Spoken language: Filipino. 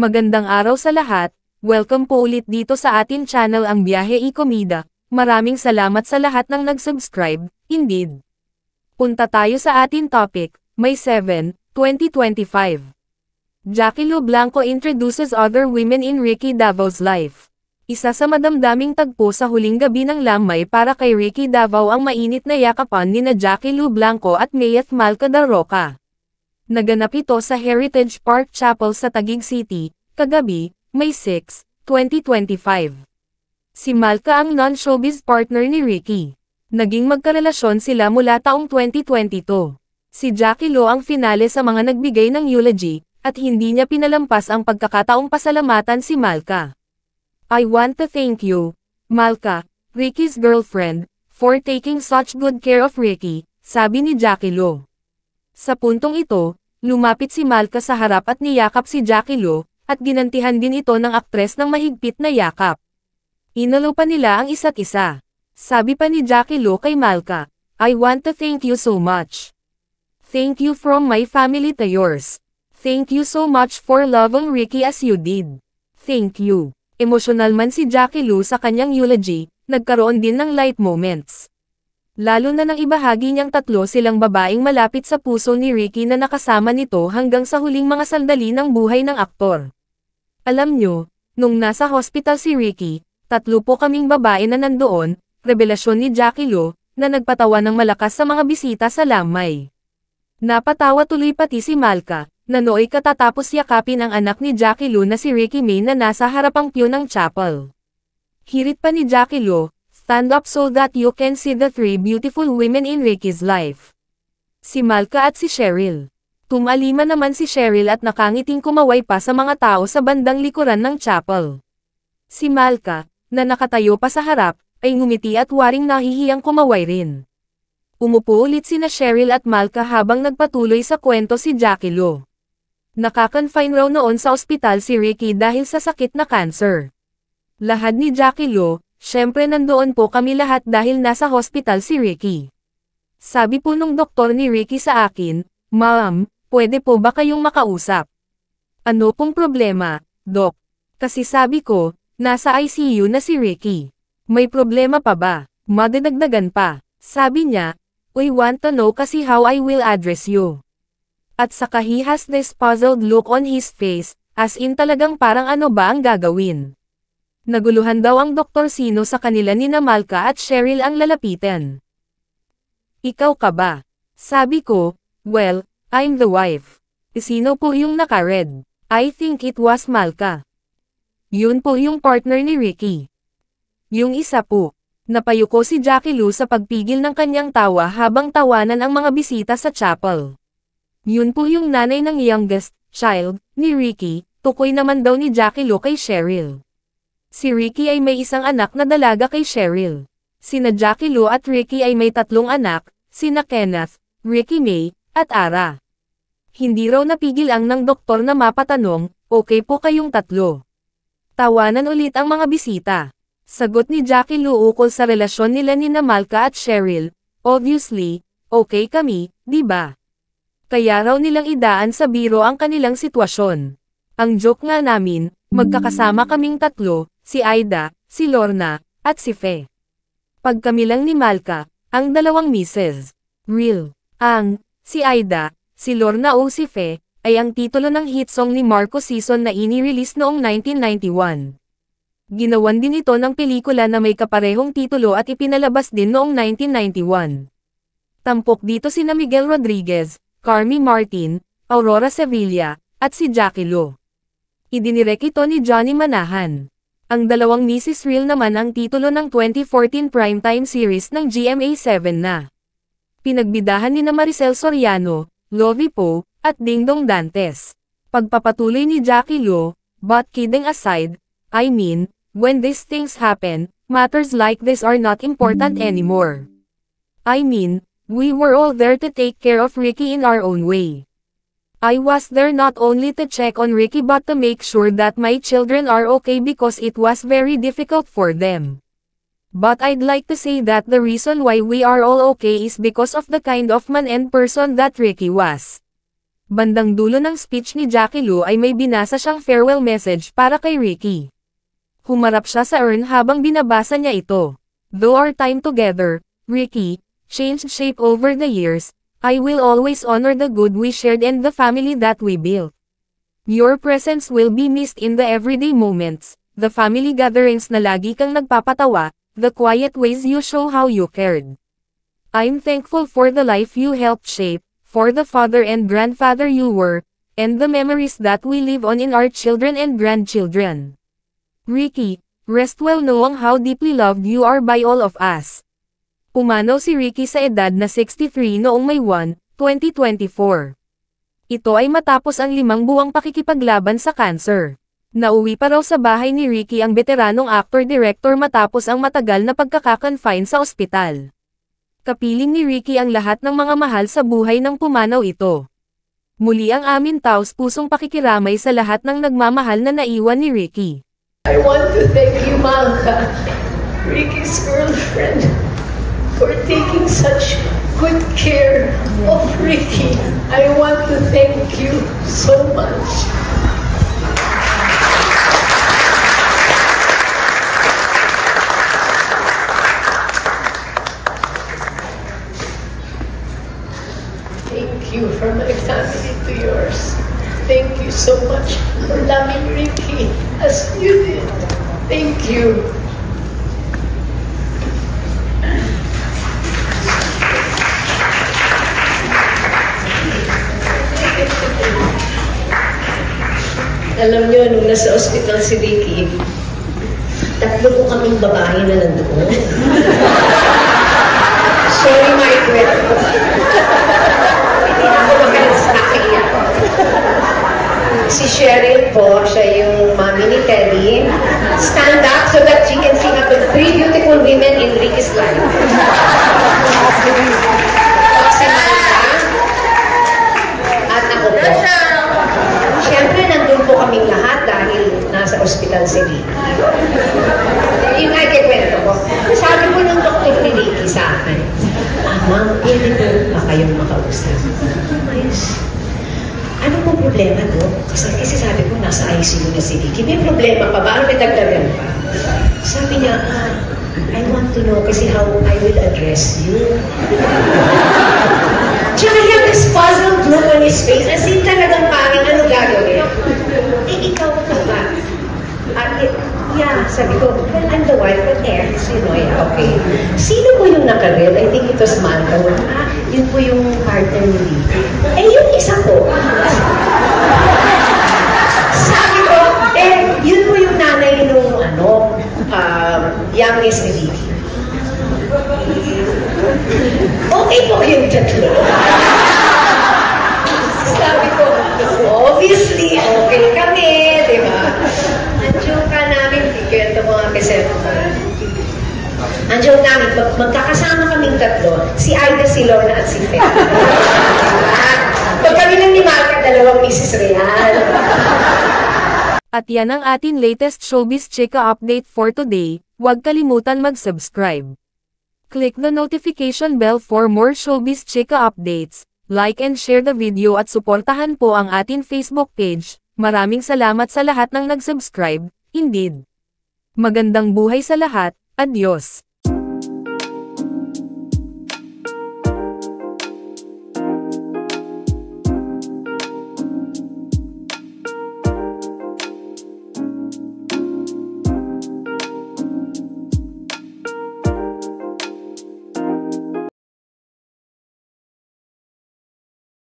Magandang araw sa lahat, welcome po ulit dito sa atin channel ang Biyahe y Komida. Maraming salamat sa lahat ng nag-subscribe, indeed. Punta tayo sa atin topic, May 7, 2025. Jackie Lu Blanco introduces other women in Ricky Davao's life. Isa sa madamdaming tagpo sa huling gabi ng lamay para kay Ricky Davao ang mainit na yakapan nina Jackie Lu Blanco at Mayeth Malca da Roca. Naganap ito sa Heritage Park Chapel sa Taguig City, kagabi, May 6, 2025. Si Malca ang non-showbiz partner ni Ricky. Naging magkarelasyon sila mula taong 2022. Si Jackie Lu ang finale sa mga nagbigay ng eulogy, at hindi niya pinalampas ang pagkakataong pasalamatan si Malca. I want to thank you, Malca, Ricky's girlfriend, for taking such good care of Ricky, sabi ni Jackie Lu. Sa puntong ito, lumapit si Malca sa harap at niyakap si Jackie Lu, at ginantihan din ito ng aktres ng mahigpit na yakap. Inalo pa nila ang isa't isa. Sabi pa ni Jackie Lu kay Malca, I want to thank you so much. Thank you from my family to yours. Thank you so much for loving Ricky as you did. Thank you. Emosyonal man si Jackie Lu sa kanyang eulogy, nagkaroon din ng light moments. Lalo na nang ibahagi niyang tatlo silang babaeng malapit sa puso ni Ricky na nakasama nito hanggang sa huling mga sandali ng buhay ng aktor. Alam nyo, nung nasa hospital si Ricky, tatlo po kaming babae na nandoon, revelasyon ni Jackie Lu, na nagpatawa ng malakas sa mga bisita sa lamay. Napatawa tuloy pati si Malca, na nooy katatapos yakapin ang anak ni Jackie Lu na si Ricky May na nasa harapang pew ng chapel. Hirit pa ni Jackie Lu, stand up so that you can see the three beautiful women in Ricky's life. Si Malca at si Cheryl. Tumalima naman si Cheryl at nakangiting kumaway pa sa mga tao sa bandang likuran ng chapel. Si Malca, na nakatayo pa sa harap, ay ngumiti at waring nahihiyang kumaway rin. Umupo ulit sina Cheryl at Malca habang nagpatuloy sa kwento si Jackie Lu. Nakakonfine raw noon sa ospital si Ricky dahil sa sakit na cancer. Lahad ni Jackie Lu, syempre nandoon po kami lahat dahil nasa hospital si Ricky. Sabi po nung doktor ni Ricky sa akin, Ma'am, pwede po ba kayong makausap? Ano pong problema, Dok? Kasi sabi ko, nasa ICU na si Ricky. May problema pa ba? Madadagdagan pa. Sabi niya, we want to know kasi how I will address you. At saka he has this puzzled look on his face, as in talagang parang ano ba ang gagawin. Naguluhan daw ang doktor sino sa kanila ni Malca at Cheryl ang lalapitan. Ikaw ka ba? Sabi ko, well, I'm the wife. Sino po yung naka-red? I think it was Malca. Yun po yung partner ni Ricky. Yung isa po. Napayuko si Jackie Lu sa pagpigil ng kanyang tawa habang tawanan ang mga bisita sa chapel. Yun po yung nanay ng youngest child ni Ricky, tukoy naman daw ni Jackie Lu kay Cheryl. Si Ricky ay may isang anak na dalaga kay Cheryl. Sina Jackie Lu at Ricky ay may tatlong anak, sina Kenneth, Ricky May, at Ara. Hindi raw napigil ang ng doktor na mapatanong, okay po kayong tatlo. Tawanan ulit ang mga bisita. Sagot ni Jackie Lu ukol sa relasyon nila ni Malca at Cheryl, obviously, okay kami, di ba? Kaya raw nilang idaan sa biro ang kanilang sitwasyon. Ang joke nga namin, magkakasama kaming tatlo, si Aida, si Lorna, at si Fe. Pag kami lang ni Malca, ang dalawang Mrs. Real, si Aida, si Lorna o si Fe, ay ang titulo ng hit song ni Marco Sison na ini-release noong 1991. Ginawan din ito ng pelikula na may kaparehong titulo at ipinalabas din noong 1991. Tampok dito sina Miguel Rodriguez, Carmy Martin, Aurora Sevilla, at si Jackie Lu. Idinirek ito ni Johnny Manahan. Ang dalawang Mrs. Real naman ang titulo ng 2014 primetime series ng GMA7 na. Pinagbidahan ni Maricel Soriano, Lovie Poe, at Dingdong Dantes. Pagpapatuloy ni Jackie Lu, but kidding aside, I mean, when these things happen, matters like this are not important anymore. I mean, we were all there to take care of Ricky in our own way. I was there not only to check on Ricky but to make sure that my children are okay because it was very difficult for them. But I'd like to say that the reason why we are all okay is because of the kind of man and person that Ricky was. Bandang dulo ng speech ni Jackie Lu ay may binasa siyang farewell message para kay Ricky. Humarap siya sa urn habang binabasa niya ito. Though our time together, Ricky, changed shape over the years, I will always honor the good we shared and the family that we built. Your presence will be missed in the everyday moments, the family gatherings na lagi kang nagpapatawa, the quiet ways you show how you cared. I'm thankful for the life you helped shape, for the father and grandfather you were, and the memories that we live on in our children and grandchildren. Ricky, rest well knowing how deeply loved you are by all of us. Pumanaw si Ricky sa edad na 63 noong May 1, 2024. Ito ay matapos ang 5 buwang pakikipaglaban sa cancer. Nauwi pa raw sa bahay ni Ricky ang veteranong actor-director matapos ang matagal na pagkakakonfine sa ospital. Kapiling ni Ricky ang lahat ng mga mahal sa buhay ng pumanaw ito. Muli ang aming taos-pusong pakikiramay sa lahat ng nagmamahal na naiwan ni Ricky. I want to thank you, Malka, Ricky's girlfriend, for taking such good care of Ricky. I want to thank you so much. Thank you from my family to yours. Thank you so much for loving Ricky as you did. Thank you. Alam niyo, nung nasa ospital si Ricky, 3 po kaming babae na nandoon. Sorry, my kwento. Hindi na ako magalit sa akin yan. Si Cheryl po, siya yung mami ni Teddy. Stand up so that she can sing up to 3 beautiful women in Ricky's life. Si Malka. At ako po. Siyempre, nandun po kaming lahat dahil nasa ospital si Ricky. Yung ay kikwento ko. Sabi po ng doktor ni Ricky sa akin, ma'am, pwede po ba kayong makausap? Ano po problema do? Kasi sabi ko, nasa ICU na si Ricky. May problema pa ba? Ano may dagdagan pa? Sabi niya, I want to know kasi how I will address you. Tsaka he had this puzzled look on his face. As in talagang parang ano gagawin? Ikaw ka ba? Yeah, sabi ko, well, I'm the wife of Ernst, you know, yeah, okay. Sino po yung nakarel? I think it was Malka. Yun po yung partner ni Ricky. Yung isa po. Sabi ko, yun po yung nanay nung, youngest ni Ricky. Okay po yung tatlo. Sabi ko, obviously, okay kami, di ba? Ang joke namin, kwento ko nga kasi. Ang joke namin, magkakasama kaming 3, si Aida, si Lorna, at si Fe. Pag kami lang ni Malka, 2 Mrs. Real. At yan ang ating latest showbiz chika update for today. Huwag kalimutan mag-subscribe. Click the notification bell for more showbiz chika updates. Like and share the video at suportahan po ang ating Facebook page. Maraming salamat sa lahat ng nag-subscribe. Indeed. Magandang buhay sa lahat. Adios.